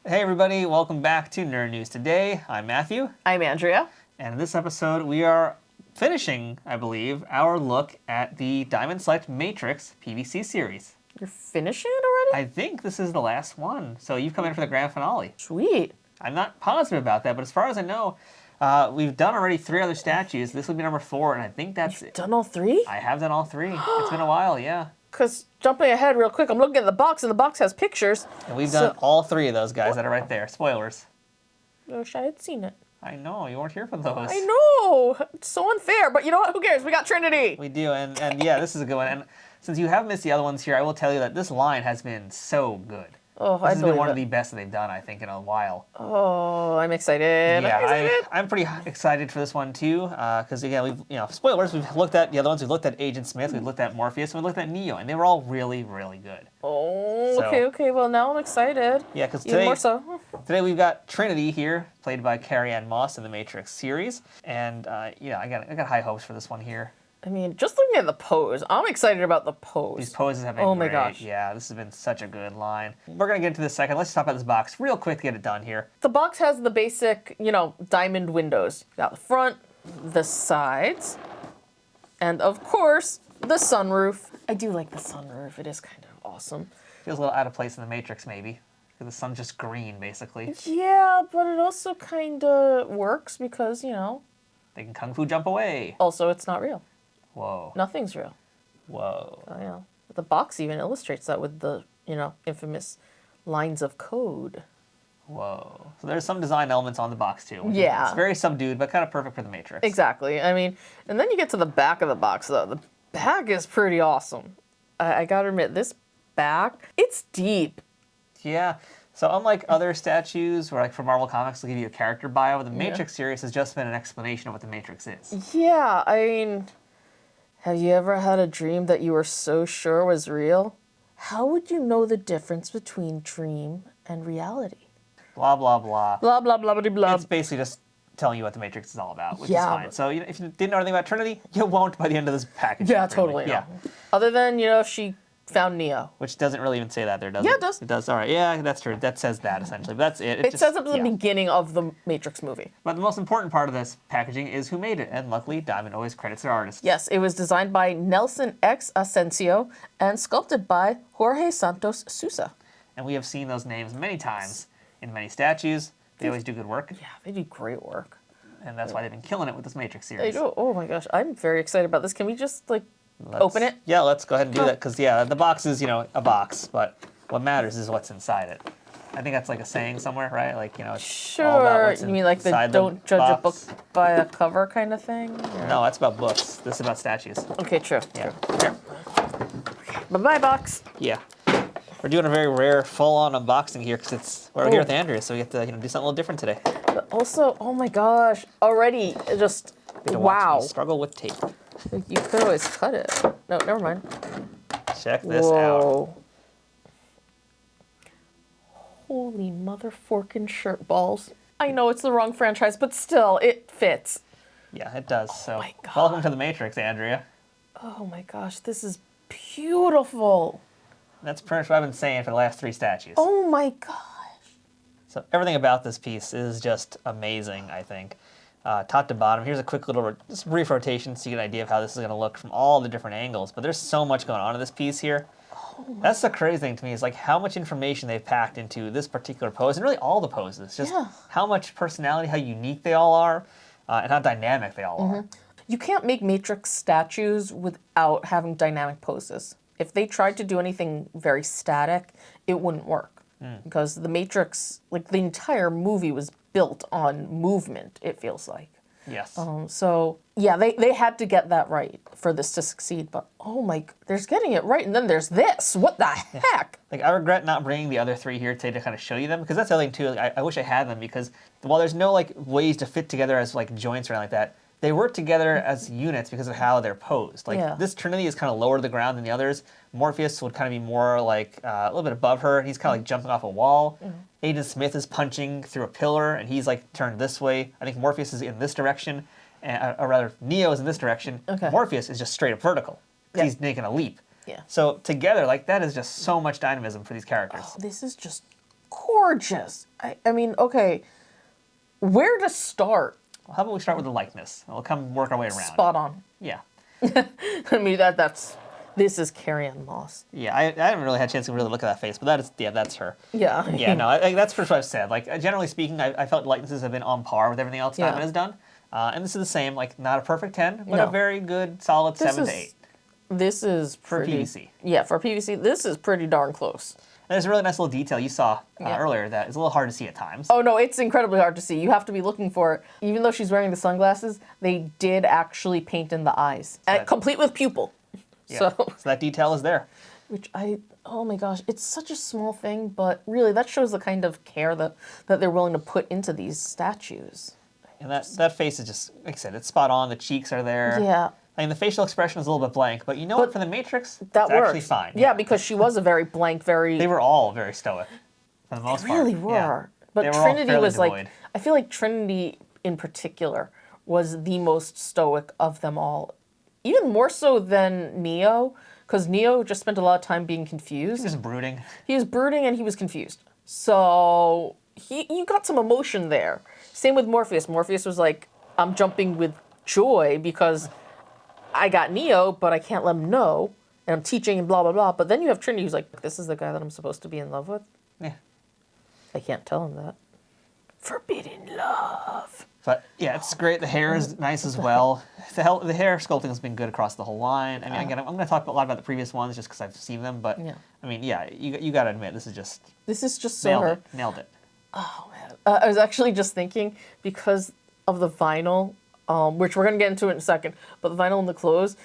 Hey everybody, welcome back to Nerd News Today. I'm Matthew. I'm Andrea. And in this episode we are finishing, I believe, our look at the Diamond Select Matrix PVC series. You're finishing it already? I think this is the last one, so you've come in for the grand finale. Sweet. I'm not positive about that, but as far as I know, we've done already 3 other statues. This will be number 4, and I think that's it. Done all 3? I have done all 3. It's been a while, yeah. Because jumping ahead real quick, I'm looking at the box, and the box has pictures. And we've done all 3 of those guys that are right there. Spoilers. I wish I had seen it. I know, you weren't here for those. I know! It's so unfair, but you know what? Who cares? We got Trinity! We do, and yeah, this is a good one. And since you have missed the other ones here, I will tell you that this line has been so good. Oh, this has been one of the best that they've done, I think, in a while. Oh, I'm excited. Yeah, I'm pretty excited for this one too, because again, spoilers. We've looked at the other ones. We've looked at Agent Smith. We've looked at Morpheus, and we looked at Neo, and they were all really, really good. Oh, okay. Well, now I'm excited. Yeah, because even more so. Today we've got Trinity here, played by Carrie-Anne Moss in the Matrix series, and I got high hopes for this one here. I mean, just looking at the pose, I'm excited about the pose. These poses have been great. My gosh. Yeah, this has been such a good line. We're going to get into this second. Let's talk about this box real quick to get it done here. The box has the basic, diamond windows. You got the front, the sides, and of course, the sunroof. I do like the sunroof. It is kind of awesome. Feels a little out of place in the Matrix, maybe. Because the sun's just green, basically. Yeah, but it also kind of works because, they can kung fu jump away. Also, it's not real. Whoa. Nothing's real. Whoa. Oh, yeah. The box even illustrates that with the, infamous lines of code. Whoa. So there's some design elements on the box, too. Yeah. It's very subdued, but kind of perfect for the Matrix. Exactly. I mean, and then you get to the back of the box, though. The back is pretty awesome. I gotta admit, this back, it's deep. Yeah. So unlike other statues, where like for Marvel Comics, they'll give you a character bio, the Matrix series has just been an explanation of what the Matrix is. Yeah, I mean, have you ever had a dream that you were so sure was real? How would you know the difference between dream and reality? Blah, blah, blah. Blah, blah, blah, blah, blah. It's basically just telling you what the Matrix is all about, which is fine. So if you didn't know anything about Trinity, you won't by the end of this package. Yeah, totally. Yeah. Other than, she found Neo. Which doesn't really even say that there, does it? Yeah, it does. It does. All right. Yeah, that's true. That says that, essentially. But that's it. It says it at the beginning of the Matrix movie. But the most important part of this packaging is who made it. And luckily, Diamond always credits their artists. Yes, it was designed by Nelson X. Asensio and sculpted by Jorge Santos Sousa. And we have seen those names many times in many statues. They always do good work. Yeah, they do great work. And that's why they've been killing it with this Matrix series. They do. Oh my gosh, I'm very excited about this. Can we just, open it? Yeah, let's go ahead and do that, because, the box is, a box, but what matters is what's inside it. I think that's like a saying somewhere, right? It's sure. all about what's You mean like the don't judge a book by a cover kind of thing? Or? No, that's about books. This is about statues. Okay, true. Yeah. True. Here. Bye-bye, box. Yeah. We're doing a very rare full-on unboxing here, because we're here with Andrea, so we get to do something a little different today. But also, oh my gosh, already just, wow. Struggle with tape. You could always cut it. No, never mind. Check this out. Holy mother forkin' shirt balls. I know it's the wrong franchise, but still, it fits. Yeah, it does. Oh my gosh. Welcome to the Matrix, Andrea. Oh my gosh, this is beautiful. That's pretty much what I've been saying for the last 3 statues. Oh my gosh. So everything about this piece is just amazing, I think. Top to bottom. Here's a quick little just brief rotation so you get an idea of how this is going to look from all the different angles. But there's so much going on in this piece here. That's the crazy thing to me is how much information they've packed into this particular pose and really all the poses. Just how much personality, how unique they all are, and how dynamic they all are. You can't make Matrix statues without having dynamic poses. If they tried to do anything very static, it wouldn't work. Because the Matrix, the entire movie was built on movement, it feels like. Yes. So, yeah, they had to get that right for this to succeed. But, oh my, there's getting it right, and then there's this. What the heck? I regret not bringing the other 3 here today to kind of show you them, because that's the other thing, too. I wish I had them, because while there's no, ways to fit together as, joints or anything like that, they work together as units because of how they're posed. This Trinity is kind of lower to the ground than the others. Morpheus would kind of be more a little bit above her. He's kind of jumping off a wall. Agent Smith is punching through a pillar, and he's turned this way. I think Morpheus is in this direction, or rather, Neo is in this direction. Okay. Morpheus is just straight up vertical. He's making a leap. Yeah. So together, that is just so much dynamism for these characters. Oh, this is just gorgeous. I mean, okay, where to start? Well, how about we start with the likeness? We'll come work our way around. Spot on. Yeah. I mean, this is Carrie-Anne Moss. Yeah, I haven't really had a chance to really look at that face, but that's her. Yeah. Yeah, no, that's for what I've said. Like, generally speaking, I felt likenesses have been on par with everything else Diamond has done. And this is the same, like, not a perfect 10, but a very good, solid 7 to 8. This is for pretty, PVC. Yeah, for PVC, this is pretty darn close. And there's a really nice little detail you saw earlier that is a little hard to see at times. Oh, no, it's incredibly hard to see. You have to be looking for it. Even though she's wearing the sunglasses, they did actually paint in the eyes. Complete with pupil. Yeah. So that detail is there. Which oh my gosh, it's such a small thing, but really that shows the kind of care that they're willing to put into these statues. And that face is just, like I said, it's spot on. The cheeks are there. Yeah. I mean, the facial expression is a little bit blank, but you know what? For the Matrix, that it's works. Actually fine. Yeah, because she was a very blank, They were all very stoic, for the most part. They really were. Yeah. But Trinity was devoid. I feel like Trinity in particular was the most stoic of them all. Even more so than Neo, because Neo just spent a lot of time being confused. He was brooding. He was brooding and he was confused. So you got some emotion there. Same with Morpheus. Morpheus was like, I'm jumping with joy because I got Neo, but I can't let him know, and I'm teaching and blah, blah, blah. But then you have Trinity who's like, this is the guy that I'm supposed to be in love with? Yeah. I can't tell him that. Forbidden love. But yeah, it's great. The hair is nice as well. The hair sculpting has been good across the whole line. I mean, again, I'm going to talk a lot about the previous ones just because I've seen them. But I mean, yeah, you got to admit, this is just so nailed it. Oh man, I was actually just thinking because of the vinyl, which we're going to get into in a second. But the vinyl and the clothes,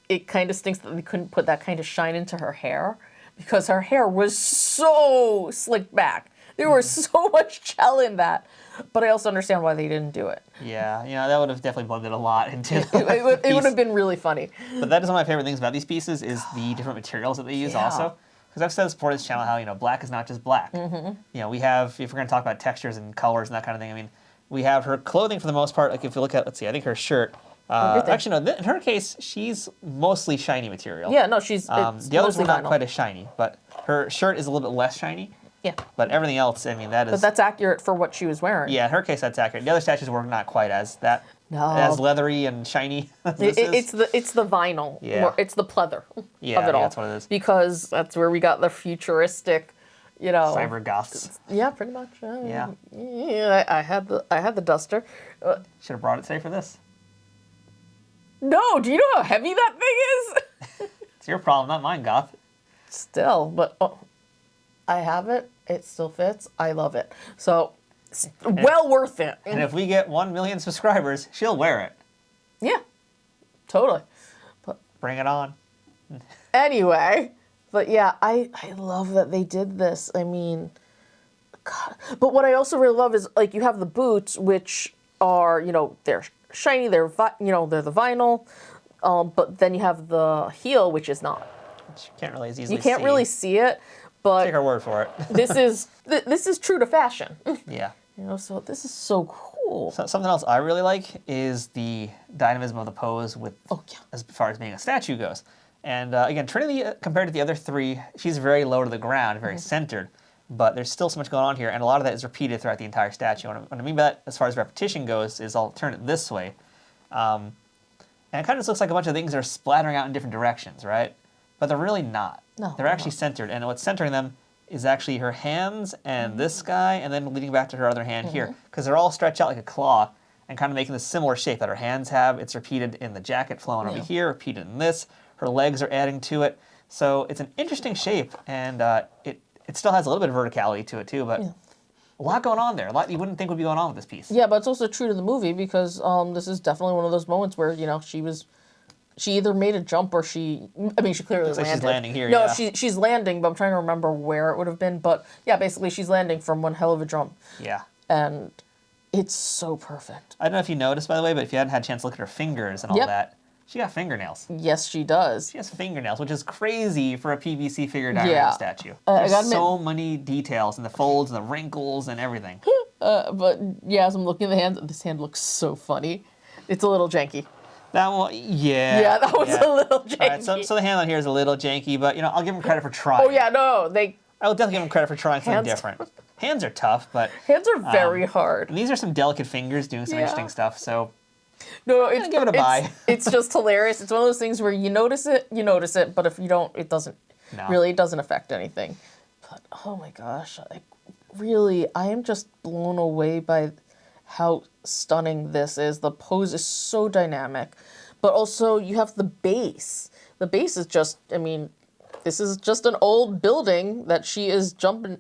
it kind of stinks that they couldn't put that kind of shine into her hair because her hair was so slicked back. There was so much gel in that. But I also understand why they didn't do it. Yeah, that would have definitely blended a lot into it would have been really funny. But that is one of my favorite things about these pieces is the different materials that they use also. Because I've said this before this channel how, black is not just black. We have, if we're going to talk about textures and colors and that kind of thing, I mean, we have her clothing for the most part. Like if you look at, let's see, I think her shirt. Actually, no, in her case, she's mostly shiny material. Yeah, no, she's the others were not quite as shiny, but her shirt is a little bit less shiny. Yeah. But everything else, I mean, that is... But that's accurate for what she was wearing. Yeah, in her case, that's accurate. The other statues were not quite as as leathery and shiny as this is. It's the vinyl. Yeah. It's the pleather of it all. That's what it is. Because that's where we got the futuristic, cyber goths. Yeah, pretty much. Yeah. Yeah, I had the duster. Should have brought it today for this. No, do you know how heavy that thing is? It's your problem, not mine, goth. Still, but... I have it. It still fits. I love it. So, well worth it. And if we get 1 million subscribers, she'll wear it. Yeah, totally. But bring it on. Anyway, but yeah, I love that they did this. I mean, God. But what I also really love is like you have the boots, which are they're shiny. They're they're the vinyl. But then you have the heel, which is not. Which you can't really easily see. You can't really see it. But take our word for it. this is true to fashion. Yeah. So this is so cool. So, something else I really like is the dynamism of the pose with as far as being a statue goes. And again, Trinity, compared to the other three, she's very low to the ground, very centered. But there's still so much going on here, and a lot of that is repeated throughout the entire statue. What I mean by that, as far as repetition goes, is I'll turn it this way. And it kind of just looks like a bunch of things are splattering out in different directions, right? But they're really not. No, they're actually centered, and what's centering them is actually her hands and this guy, and then leading back to her other hand here, because they're all stretched out like a claw and kind of making this similar shape that her hands have. It's repeated in the jacket flowing over here, repeated in this. Her legs are adding to it, so it's an interesting shape, and it still has a little bit of verticality to it too, but a lot going on there. A lot you wouldn't think would be going on with this piece. Yeah, but it's also true to the movie because this is definitely one of those moments where she either made a jump or she clearly looks like landed. She's landing here. No, yeah. she's landing, but I'm trying to remember where it would have been. But yeah, basically she's landing from one hell of a jump. Yeah. And it's so perfect. I don't know if you noticed, by the way, but if you hadn't had a chance to look at her fingers and all that, she got fingernails. Yes, she does. She has fingernails, which is crazy for a PVC figure diorama statue. There's so many details in the folds and the wrinkles and everything. But yeah, as I'm looking at the hand, this hand looks so funny. It's a little janky. That one, yeah, that was a little janky. All right, so the hand on here is a little janky, but I'll give them credit for trying. Oh yeah, no, they I will definitely give him credit for trying something different. Hands are tough, but... Hands are very hard. And these are some delicate fingers doing some interesting stuff, so... No, it's give it a buy. It's just hilarious. It's one of those things where you notice it, but if you don't, it doesn't really doesn't affect anything. But oh my gosh, I am just blown away by how stunning this is. The pose is so dynamic, but also you have the base. The base is just, I mean, this is just an old building that she is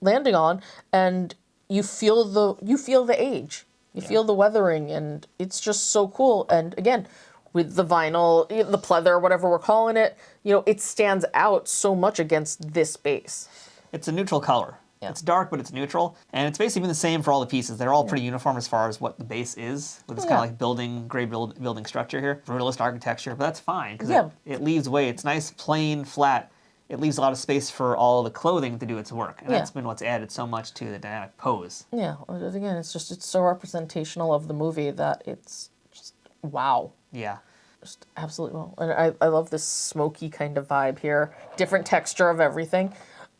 landing on, and you feel the age. You feel the weathering, and it's just so cool. And again, with the vinyl, the pleather, whatever we're calling it, it stands out so much against this base. It's a neutral color. Yeah. It's dark, but it's neutral. And it's basically been the same for all the pieces. They're all pretty uniform as far as what the base is, with this kind of like gray building structure here. Brutalist architecture, but that's fine, because it leaves way. It's nice, plain, flat. It leaves a lot of space for all the clothing to do its work. And that's been what's added so much to the dynamic pose. Yeah, again, it's so representational of the movie that it's just, wow. Yeah. Just absolutely well. And I love this smoky kind of vibe here. Different texture of everything.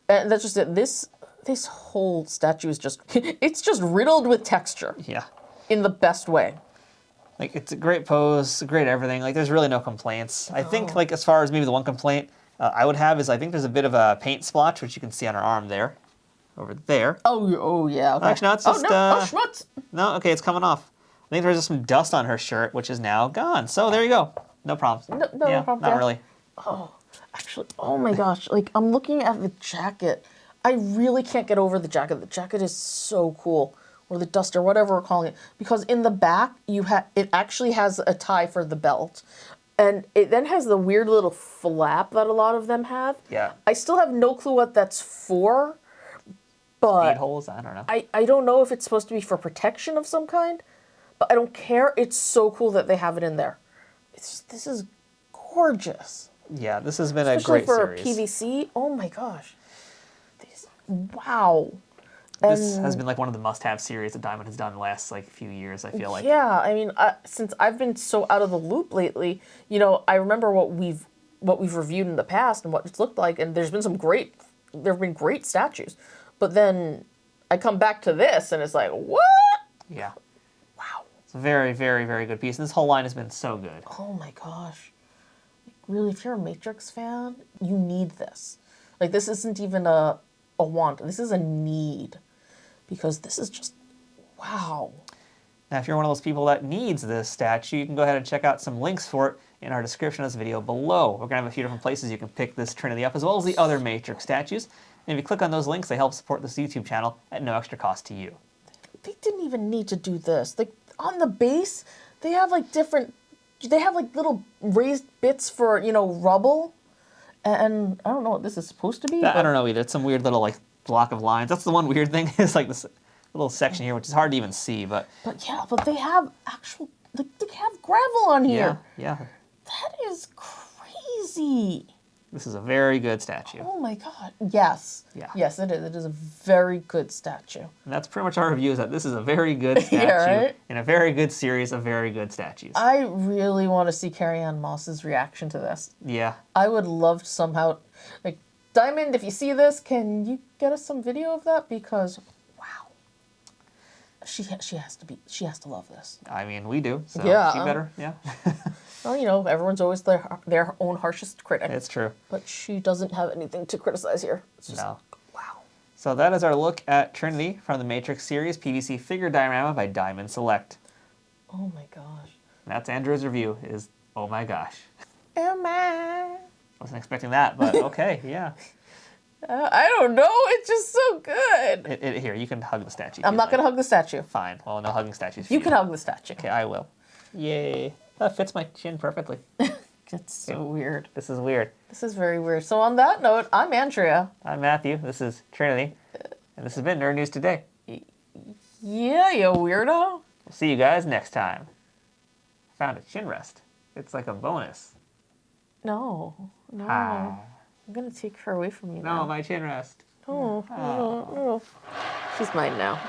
And that's just it. This whole statue is it's just riddled with texture. Yeah. In the best way. Like, it's a great pose, great everything. Like, there's really no complaints. I think, like, as far as maybe the one complaint I would have is I think there's a bit of a paint splotch, which you can see on her arm there. Over there. Oh yeah. Okay. Actually, no, it's just... schmutz. No, okay, it's coming off. I think there's just some dust on her shirt, which is now gone. So there you go. No problems. No problem. Not really. Oh, actually, oh my gosh. Like, I'm looking at the jacket. I really can't get over the jacket. The jacket is so cool. Or the duster, whatever we're calling it. Because in the back, it actually has a tie for the belt. And it then has the weird little flap that a lot of them have. Yeah. I still have no clue what that's for. But Speed holes? I don't know. I don't know if it's supposed to be for protection of some kind. But I don't care. It's so cool that they have it in there. This is gorgeous. Yeah, this has been a great series. Especially for PVC. Oh my gosh. Wow. This has been like one of the must-have series that Diamond has done in the last few years, I feel like. Yeah, I mean, since I've been so out of the loop lately, I remember what we've reviewed in the past and what it's looked like, and there have been great statues. But then I come back to this, and it's like, what? Yeah. Wow. It's a very, very, very good piece, and this whole line has been so good. Oh my gosh. Really, if you're a Matrix fan, you need this. Like, this isn't even a want. This is a need. Because this is just, wow. Now, if you're one of those people that needs this statue, you can go ahead and check out some links for it in our description of this video below. We're going to have a few different places you can pick this Trinity up, as well as the other Matrix statues. And if you click on those links, they help support this YouTube channel at no extra cost to you. They didn't even need to do this. Like, on the base, they have little raised bits for, rubble. And I don't know what this is supposed to be. I don't know either. It's some weird little, block of lines. That's the one weird thing, is this little section here, which is hard to even see, but they have they have gravel on here. Yeah. That is crazy. This is a very good statue. Oh my god. Yes. Yeah. Yes, it is. It is a very good statue. And that's pretty much our review, is that this is a very good statue right? in a very good series of very good statues. I really want to see Carrie-Anne Moss's reaction to this. Yeah. I would love to somehow, Diamond, if you see this, can you get us some video of that? Because, wow. She has to love this. I mean, we do, so yeah. She better, yeah. Well, everyone's always their own harshest critic. It's true. But she doesn't have anything to criticize here. It's just, no. Wow. So that is our look at Trinity from the Matrix series, PVC figure diorama by Diamond Select. Oh my gosh. And that's Andrew's review, is oh my gosh. Oh my. Wasn't expecting that, but okay, yeah. I don't know. It's just so good. Here, you can hug the statue. I'm not going to hug the statue. Fine. Well, no hugging statues for you. You can hug the statue. Okay, I will. Yay. That fits my chin perfectly. It's so weird. This is weird. This is very weird. So on that note, I'm Andrea. I'm Matthew. This is Trinity. And this has been Nerd News Today. Yeah, you weirdo. We'll see you guys next time. Found a chin rest. It's like a bonus. No. Ah. I'm going to take her away from you now. now. No, my chin rest. No. She's mine now.